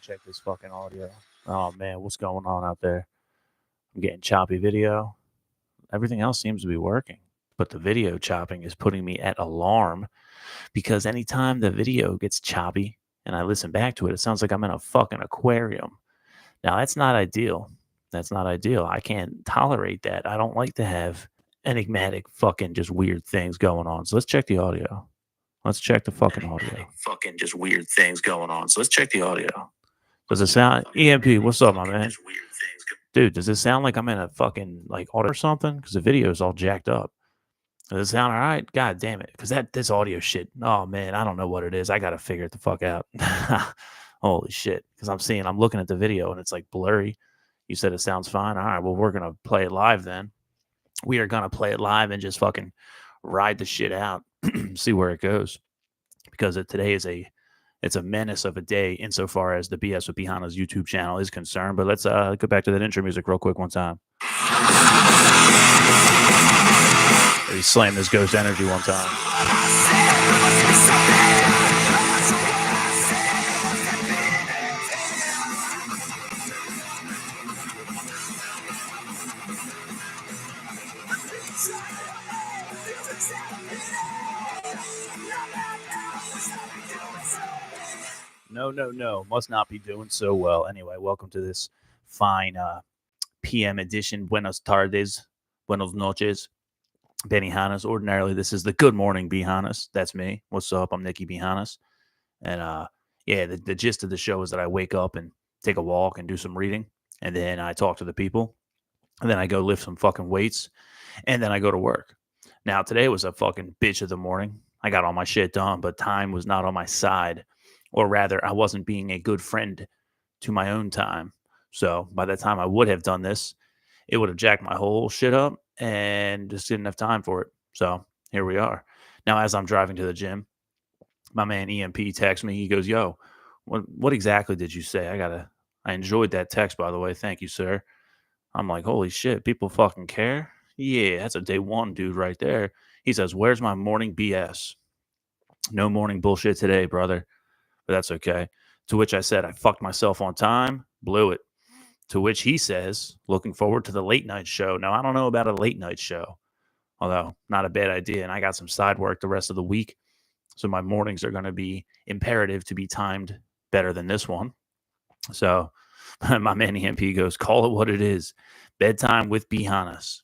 check this fucking audio. Oh man, what's going on out there? I'm getting choppy video. Everything else seems to be working, but the video chopping is putting me at alarm because anytime the video gets choppy and I listen back to it, it sounds like I'm in a fucking aquarium. Now that's not ideal. That's not ideal. I can't tolerate that. I don't like to have enigmatic fucking just weird things going on. So let's check the audio. Let's check the fucking audio. Fucking just weird things going on. So let's check the audio. Does it sound EMP? What's up, my man? Dude, does it sound like I'm in a fucking like audio or something? Because the video is all jacked up. Does it sound all right? God damn it! Because this audio shit. Oh man, I don't know what it is. I gotta figure it the fuck out. Holy shit! Because I'm looking at the video and it's like blurry. You said it sounds fine. All right, well we're gonna play it live then. We are gonna play it live and just fucking ride the shit out, see where it goes. Because today is it's a menace of a day insofar as the BS with Hannas YouTube channel is concerned. But let's go back to that intro music real quick one time. He slammed this Ghost Energy one time. No. Must not be doing so well. Anyway, welcome to this fine PM edition. Buenas tardes. Buenos noches. Benny Hannas. Ordinarily, this is the Good Morning B Hannas. That's me. What's up? I'm Nicky B Hannas. And yeah, the gist of the show is that I wake up and take a walk and do some reading. And then I talk to the people. And then I go lift some fucking weights. And then I go to work. Now, today was a fucking bitch of the morning. I got all my shit done, but time was not on my side. Or rather, I wasn't being a good friend to my own time. So by the time I would have done this, it would have jacked my whole shit up and just didn't have time for it. So here we are. Now, as I'm driving to the gym, my man EMP texts me. He goes, yo, what exactly did you say? I enjoyed that text, by the way. Thank you, sir. I'm like, holy shit, people fucking care? Yeah, that's a day one dude right there. He says, where's my morning BS? No morning bullshit today, brother. But that's okay. To which I said, I fucked myself on time, blew it. To which he says, looking forward to the late night show. Now, I don't know about a late night show, although not a bad idea. And I got some side work the rest of the week. So my mornings are going to be imperative to be timed better than this one. So my man EMP goes, call it what it is. Bedtime with B Hannas.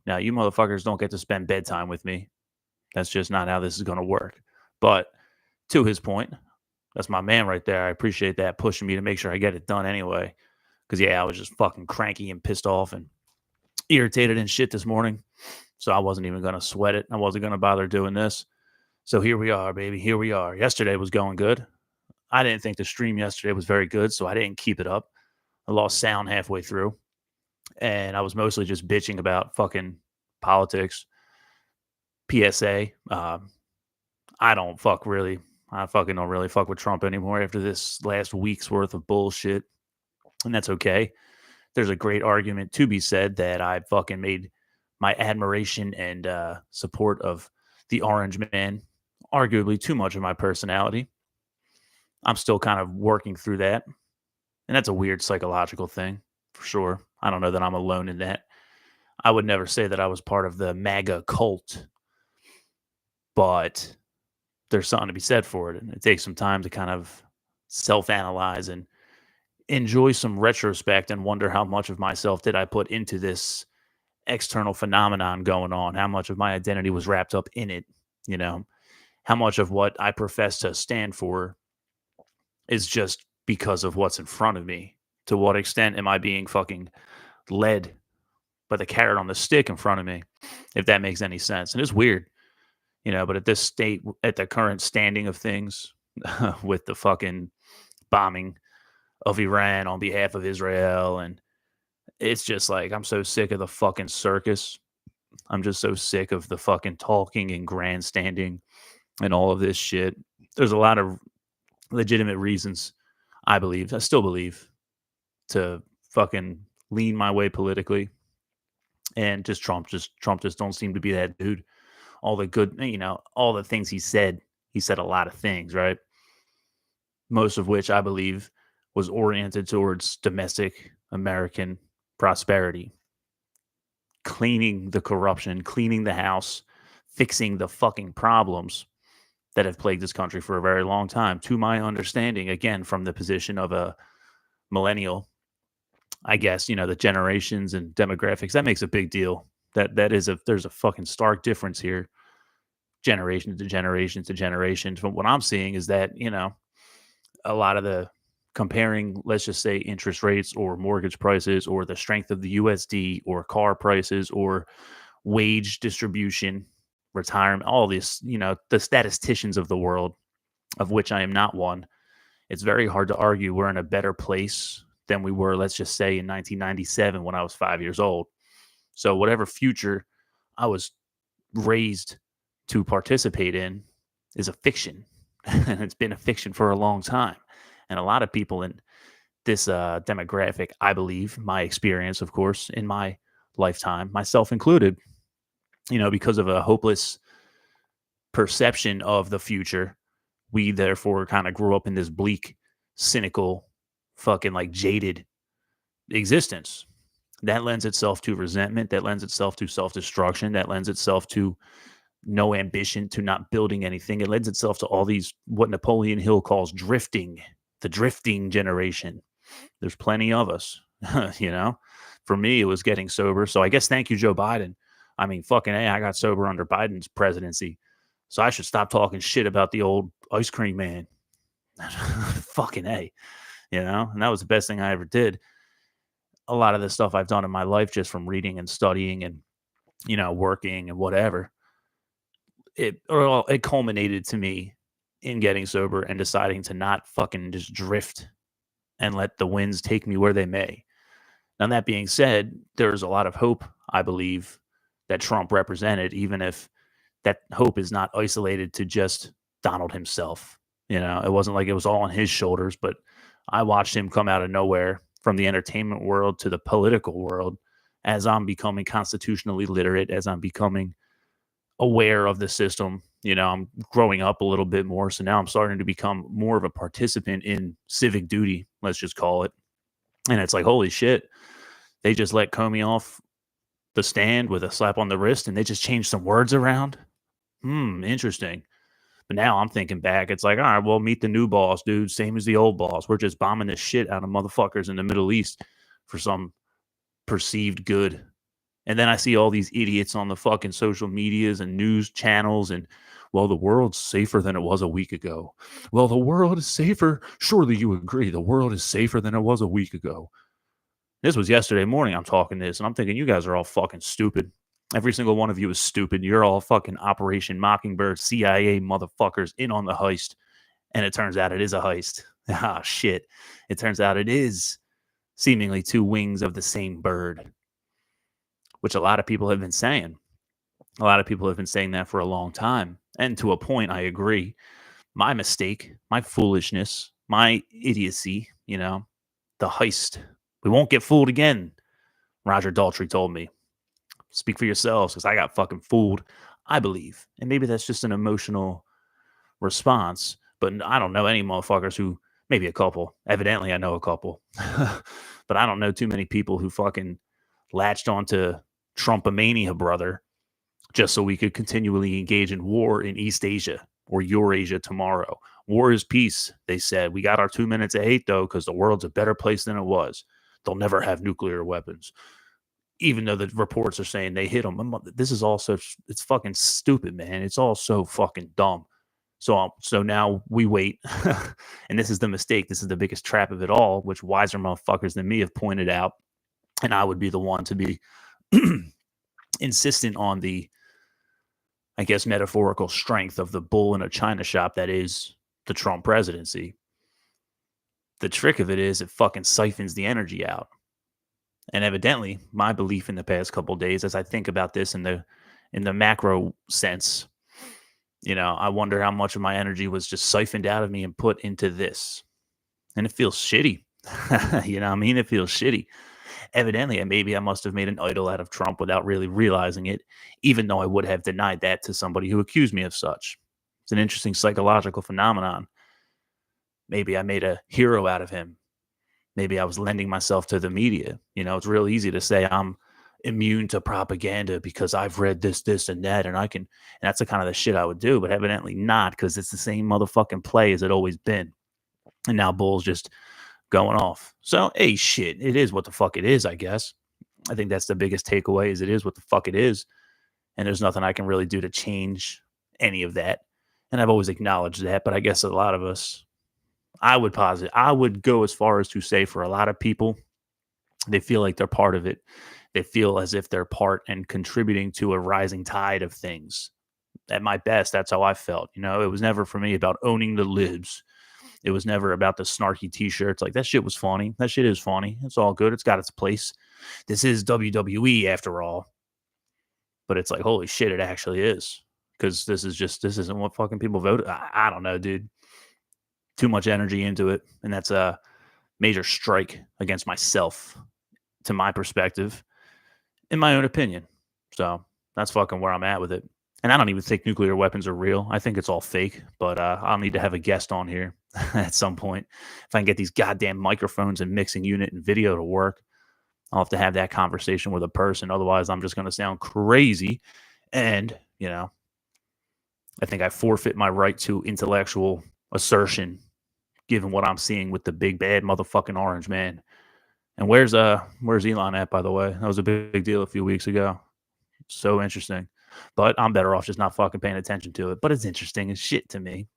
Now, you motherfuckers don't get to spend bedtime with me. That's just not how this is going to work. But to his point, that's my man right there. I appreciate that pushing me to make sure I get it done anyway. Because, yeah, I was just fucking cranky and pissed off and irritated and shit this morning. So I wasn't even going to sweat it. I wasn't going to bother doing this. So here we are, baby. Here we are. Yesterday was going good. I didn't think the stream yesterday was very good, so I didn't keep it up. I lost sound halfway through. And I was mostly just bitching about fucking politics. PSA. I fucking don't really fuck with Trump anymore after this last week's worth of bullshit. And that's okay. There's a great argument to be said that I fucking made my admiration and support of the orange man arguably too much of my personality. I'm still kind of working through that. And that's a weird psychological thing, for sure. I don't know that I'm alone in that. I would never say that I was part of the MAGA cult, but there's something to be said for it. And it takes some time to kind of self-analyze and enjoy some retrospect and wonder how much of myself did I put into this external phenomenon going on, how much of my identity was wrapped up in it, you know, how much of what I profess to stand for is just because of what's in front of me. To what extent am I being fucking led by the carrot on the stick in front of me, if that makes any sense? And it's weird, you know, but at the current standing of things with the fucking bombing of Iran on behalf of Israel, and it's just like, I'm so sick of the fucking circus. I'm just so sick of the fucking talking and grandstanding and all of this shit. There's a lot of legitimate reasons, I still believe, to fucking lean my way politically. And Trump just don't seem to be that dude. All the good, all the things he said a lot of things, right? Most of which I believe was oriented towards domestic American prosperity, cleaning the corruption, cleaning the house, fixing the fucking problems that have plagued this country for a very long time. To my understanding, again, from the position of a millennial, I guess, the generations and demographics, that makes a big deal. There's a fucking stark difference here, generation to generation to generation. From what I'm seeing is that, a lot of the comparing, let's just say, interest rates or mortgage prices or the strength of the USD or car prices or wage distribution, retirement, all this, the statisticians of the world, of which I am not one. It's very hard to argue we're in a better place than we were, let's just say, in 1997 when I was 5 years old. So whatever future I was raised to participate in is a fiction. And it's been a fiction for a long time. And a lot of people in this demographic, I believe, my experience, of course, in my lifetime, myself included, because of a hopeless perception of the future, we therefore kind of grew up in this bleak, cynical, fucking like jaded existence. That lends itself to resentment. That lends itself to self destruction. That lends itself to no ambition, to not building anything. It lends itself to all these, what Napoleon Hill calls drifting, the drifting generation. There's plenty of us, For me, it was getting sober. So I guess thank you, Joe Biden. I mean, fucking A, I got sober under Biden's presidency. So I should stop talking shit about the old ice cream man. Fucking A, and that was the best thing I ever did. A lot of the stuff I've done in my life, just from reading and studying and, working and whatever, it culminated to me in getting sober and deciding to not fucking just drift and let the winds take me where they may. Now, that being said, there's a lot of hope, I believe, that Trump represented, even if that hope is not isolated to just Donald himself. It wasn't like it was all on his shoulders, but I watched him come out of nowhere from the entertainment world to the political world as I'm becoming constitutionally literate, as I'm becoming aware of the system. I'm growing up a little bit more. So now I'm starting to become more of a participant in civic duty, let's just call it. And it's like, holy shit, they just let Comey off the stand with a slap on the wrist and they just changed some words around. Interesting. But now I'm thinking back, it's like, all right, well, meet the new boss, dude. Same as the old boss. We're just bombing the shit out of motherfuckers in the Middle East for some perceived good. And then I see all these idiots on the fucking social medias and news channels and, well, the world's safer than it was a week ago. Well, the world is safer. Surely you agree. The world is safer than it was a week ago. This was yesterday morning. I'm talking this and I'm thinking you guys are all fucking stupid. Every single one of you is stupid. You're all fucking Operation Mockingbird, CIA motherfuckers in on the heist. And it turns out it is a heist. Ah, shit. It turns out it is seemingly two wings of the same bird, which a lot of people have been saying. A lot of people have been saying that for a long time. And to a point, I agree. My mistake, my foolishness, my idiocy, the heist. We won't get fooled again, Roger Daltrey told me. Speak for yourselves, because I got fucking fooled, I believe. And maybe that's just an emotional response, but I don't know any motherfuckers who, maybe a couple. Evidently, I know a couple. But I don't know too many people who fucking latched onto Trumpomania, brother, just so we could continually engage in war in East Asia or Eurasia tomorrow. War is peace, they said. We got our 2 minutes of hate, though, because the world's a better place than it was. They'll never have nuclear weapons, even though the reports are saying they hit them. This is all it's fucking stupid, man. It's all so fucking dumb. So now we wait. And this is the mistake. This is the biggest trap of it all, which wiser motherfuckers than me have pointed out. And I would be the one to be insistent on the, I guess, metaphorical strength of the bull in a china shop that is the Trump presidency. The trick of it is it fucking siphons the energy out. And evidently, my belief in the past couple of days, as I think about this in the macro sense, I wonder how much of my energy was just siphoned out of me and put into this. And it feels shitty. It feels shitty. Evidently, maybe I must have made an idol out of Trump without really realizing it, even though I would have denied that to somebody who accused me of such. It's an interesting psychological phenomenon. Maybe I made a hero out of him. maybe I was lending myself to the media. It's real easy to say I'm immune to propaganda because I've read this, and that, and and that's the kind of the shit I would do, but evidently not, because it's the same motherfucking play as it always been. And now Bull's just going off. So, hey, shit, it is what the fuck it is, I guess. I think that's the biggest takeaway is it is what the fuck it is. And there's nothing I can really do to change any of that. And I've always acknowledged that, but I guess a lot of us, I would go as far as to say for a lot of people, they feel like they're part of it. They feel as if they're part and contributing to a rising tide of things. At my best, that's how I felt. It was never for me about owning the libs. It was never about the snarky t-shirts. Like, that shit was funny. That shit is funny. It's all good. It's got its place. This is WWE after all. But it's like, holy shit, it actually is. Because this isn't what fucking people voted. I don't know, dude. Too much energy into it. And that's a major strike against myself, to my perspective, in my own opinion. So that's fucking where I'm at with it. And I don't even think nuclear weapons are real. I think it's all fake, but I'll need to have a guest on here at some point. If I can get these goddamn microphones and mixing unit and video to work, I'll have to have that conversation with a person. Otherwise, I'm just going to sound crazy. And, I think I forfeit my right to intellectual assertion, given what I'm seeing with the big bad motherfucking orange man. And where's Elon at, by the way? That was a big deal a few weeks ago. So interesting. But I'm better off just not fucking paying attention to it. But it's interesting as shit to me.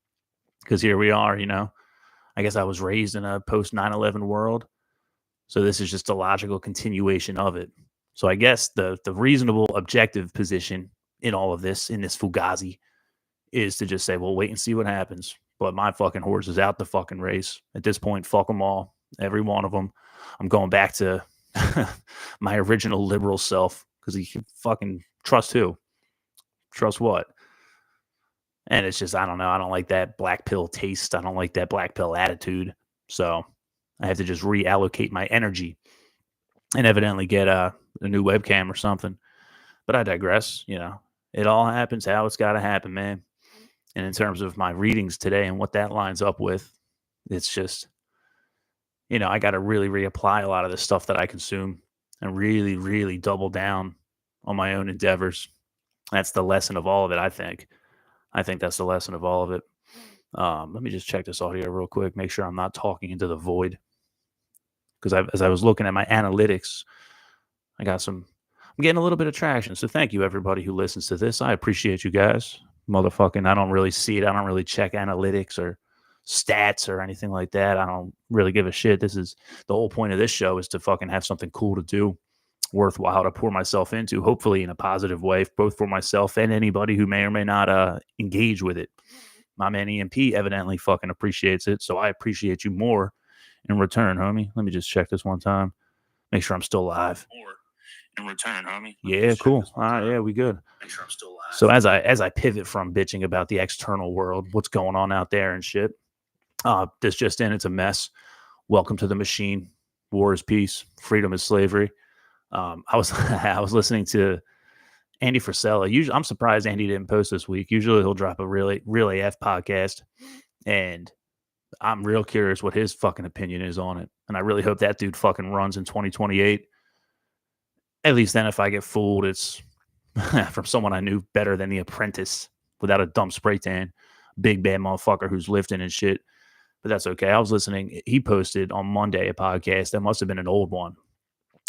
Because here we are, I guess I was raised in a post 9/11 world. So this is just a logical continuation of it. So I guess the reasonable objective position in all of this, in this Fugazi, is to just say, well, wait and see what happens. But my fucking horse is out the fucking race. At this point, fuck them all. Every one of them. I'm going back to my original liberal self, because he can fucking trust who? Trust what? And it's just, I don't know. I don't like that black pill taste. I don't like that black pill attitude. So I have to just reallocate my energy and evidently get a new webcam or something. But I digress. It all happens how it's got to happen, man. And in terms of my readings today and what that lines up with, it's just, I got to really reapply a lot of the stuff that I consume and really, really double down on my own endeavors. That's the lesson of all of it, I think. I think that's the lesson of all of it. Let me just check this audio real quick, make sure I'm not talking into the void. Because as I was looking at my analytics, I'm getting a little bit of traction. So thank you, everybody who listens to this. I appreciate you guys. Motherfucking, I don't really see it. I don't really check analytics or stats or anything like that. I don't really give a shit. This is the whole point of this show, is to fucking have something cool to do, worthwhile to pour myself into, hopefully in a positive way, both for myself and anybody who may or may not engage with it. My man EMP evidently fucking appreciates it, so I appreciate you more in return, homie. Let me just check this one time. Make sure I'm still live. In return, homie. Yeah, cool. All right, yeah, we good. Make sure I'm still alive. So as I pivot from bitching about the external world, what's going on out there and shit, this just in, it's a mess. Welcome to the machine. War is peace. Freedom is slavery. I was listening to Andy Frisella. Usually, I'm surprised Andy didn't post this week. Usually he'll drop a really AF podcast, and I'm real curious what his fucking opinion is on it. And I really hope that dude fucking runs in 2028. At least then, if I get fooled, it's from someone I knew better than The Apprentice, without a dumb spray tan, big bad motherfucker who's lifting and shit. But that's okay. I was listening. He posted on Monday a podcast that must have been an old one.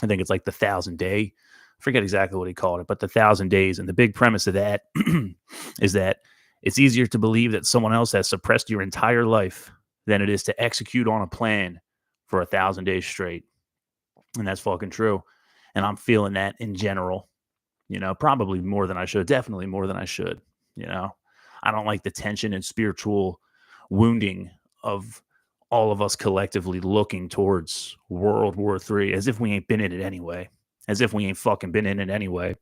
I think it's like the 1,000 Day. I forget exactly what he called it, but the 1,000 days. And the big premise of that is that it's easier to believe that someone else has suppressed your entire life than it is to execute on a plan for 1,000 days straight. And that's fucking true. And I'm feeling that in general, probably more than I should, definitely more than I should. I don't like the tension and spiritual wounding of all of us collectively looking towards World War III, as if we ain't been in it anyway, as if we ain't fucking been in it anyway.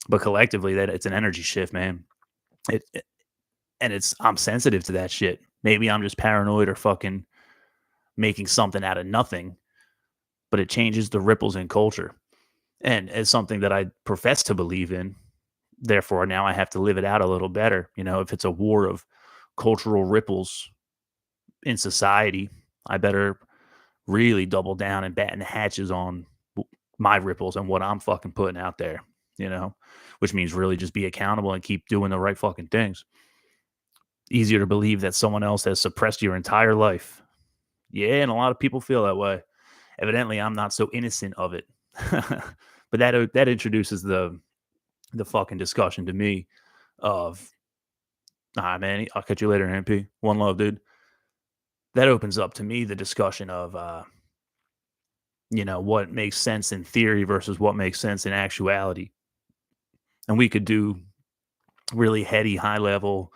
But collectively, that it's an energy shift, man. I'm sensitive to that shit. Maybe I'm just paranoid or fucking making something out of nothing, but it changes the ripples in culture. And it's something that I profess to believe in. Therefore, now I have to live it out a little better. If it's a war of cultural ripples in society, I better really double down and batten the hatches on my ripples and what I'm fucking putting out there, which means really just be accountable and keep doing the right fucking things. Easier to believe that someone else has suppressed your entire life. Yeah, and a lot of people feel that way. Evidently, I'm not so innocent of it. But that introduces the fucking discussion to me of, man, I'll catch you later, MP. One love, dude. That opens up to me the discussion of, what makes sense in theory versus what makes sense in actuality. And we could do really heady, high level,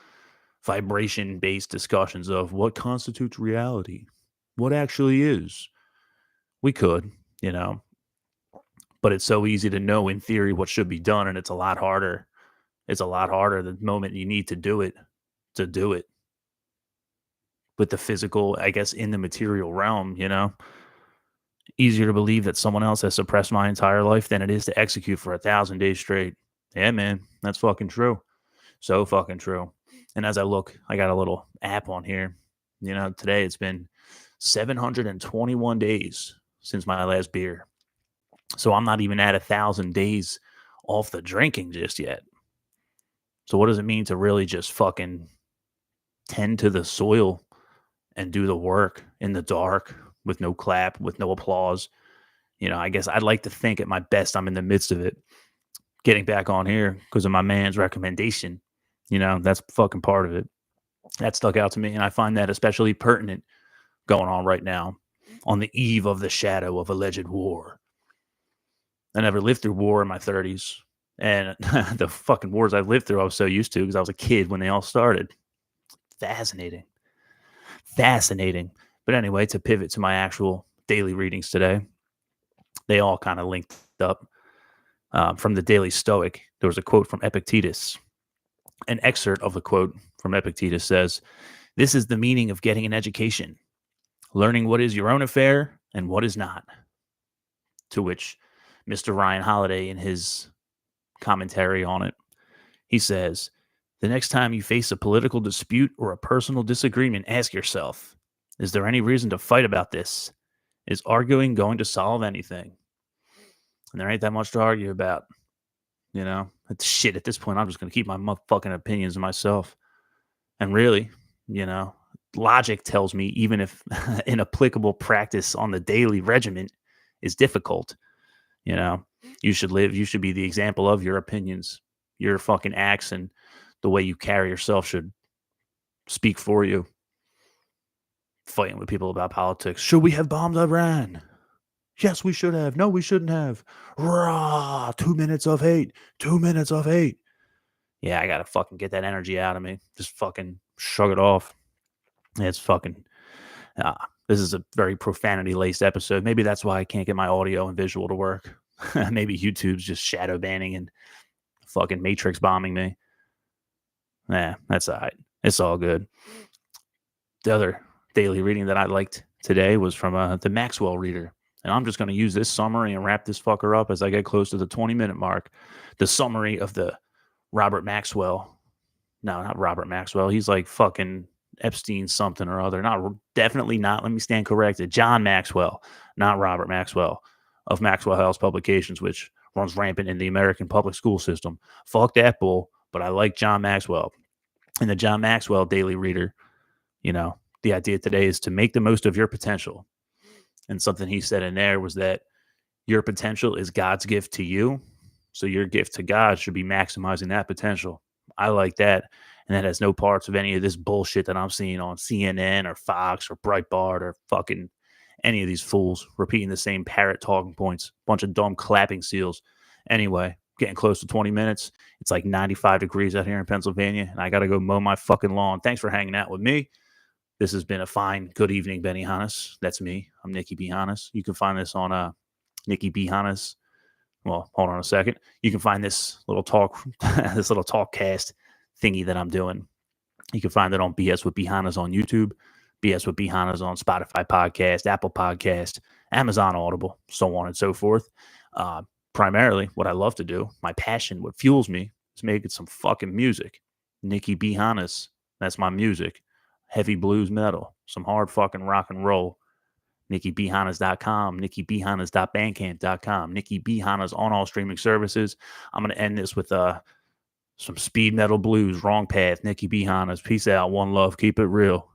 vibration based discussions of what constitutes reality, what actually is. We could, you know, but it's so easy to know in theory what should be done. And it's a lot harder. It's a lot harder the moment you need to do it with the physical, I guess, in the material realm, easier to believe that someone else has suppressed my entire life than it is to execute for 1,000 days straight. Yeah, man, that's fucking true. So fucking true. And as I look, I got a little app on here. Today it's been 721 days since my last beer. So I'm not even at 1,000 days off the drinking just yet. So what does it mean to really just fucking tend to the soil and do the work in the dark with no clap, with no applause? I guess I'd like to think at my best I'm in the midst of it. Getting back on here because of my man's recommendation, that's fucking part of it. That stuck out to me, and I find that especially pertinent going on right now on the eve of the shadow of alleged war. I never lived through war in my 30s, and the fucking wars I've lived through I was so used to because I was a kid when they all started. Fascinating. But anyway, to pivot to my actual daily readings today, they all kind of linked up. From the Daily Stoic, there was a quote from Epictetus. An excerpt of the quote from Epictetus says, "This is the meaning of getting an education, learning what is your own affair and what is not." To which Mr. Ryan Holiday, in his commentary on it, he says, "The next time you face a political dispute or a personal disagreement, ask yourself, is there any reason to fight about this? Is arguing going to solve anything?" And there ain't that much to argue about. It's shit at this point. I'm just going to keep my motherfucking opinions to myself. And really, logic tells me even if inapplicable practice on the daily regimen is difficult, you should be the example of your opinions. Your fucking acts and the way you carry yourself should speak for you. Fighting with people about politics. Should we have bombed Iran? Yes, we should have. No, we shouldn't have. Rah! 2 minutes of hate. 2 minutes of hate. Yeah, I gotta fucking get that energy out of me. Just fucking shrug it off. It's fucking. This is a very profanity laced episode. Maybe that's why I can't get my audio and visual to work. Maybe YouTube's just shadow banning and fucking matrix bombing me. Nah, that's all right. It's all good. The other daily reading that I liked today was from the Maxwell Reader. And I'm just going to use this summary and wrap this fucker up as I get close to the 20-minute mark. The summary of the Robert Maxwell. No, not Robert Maxwell. He's like fucking Epstein something or other. Definitely not. Let me stand corrected. John Maxwell, not Robert Maxwell of Maxwell House Publications, which runs rampant in the American public school system. Fuck that bull. But I like John Maxwell. And the John Maxwell Daily Reader, the idea today is to make the most of your potential. And something he said in there was that your potential is God's gift to you. So your gift to God should be maximizing that potential. I like that. And that has no parts of any of this bullshit that I'm seeing on CNN or Fox or Breitbart or fucking any of these fools repeating the same parrot talking points. Bunch of dumb clapping seals. Anyway, getting close to 20 minutes. It's like 95 degrees out here in Pennsylvania, and I got to go mow my fucking lawn. Thanks for hanging out with me. This has been a fine, good evening, Benny Hannas. That's me. I'm Nicky B. Hannas. You can find this on Nicky B. Hannas. Well, hold on a second. You can find this little talk, this little talk cast thingy that I'm doing. You can find it on BS with B. Hannas on YouTube, BS with B. Hannas on Spotify Podcast, Apple Podcast, Amazon Audible, so on and so forth. Primarily, what I love to do, my passion, what fuels me, is making some fucking music. Nicky B. Hannas, that's my music. Heavy blues metal, some hard fucking rock and roll. NikkiBHannas.com, NikkiBHannas.bandcamp.com, Nikki B. Hannas on all streaming services. I'm going to end this with some speed metal blues, Wrong Path, Nikki B. Hannas. Peace out. One love. Keep it real.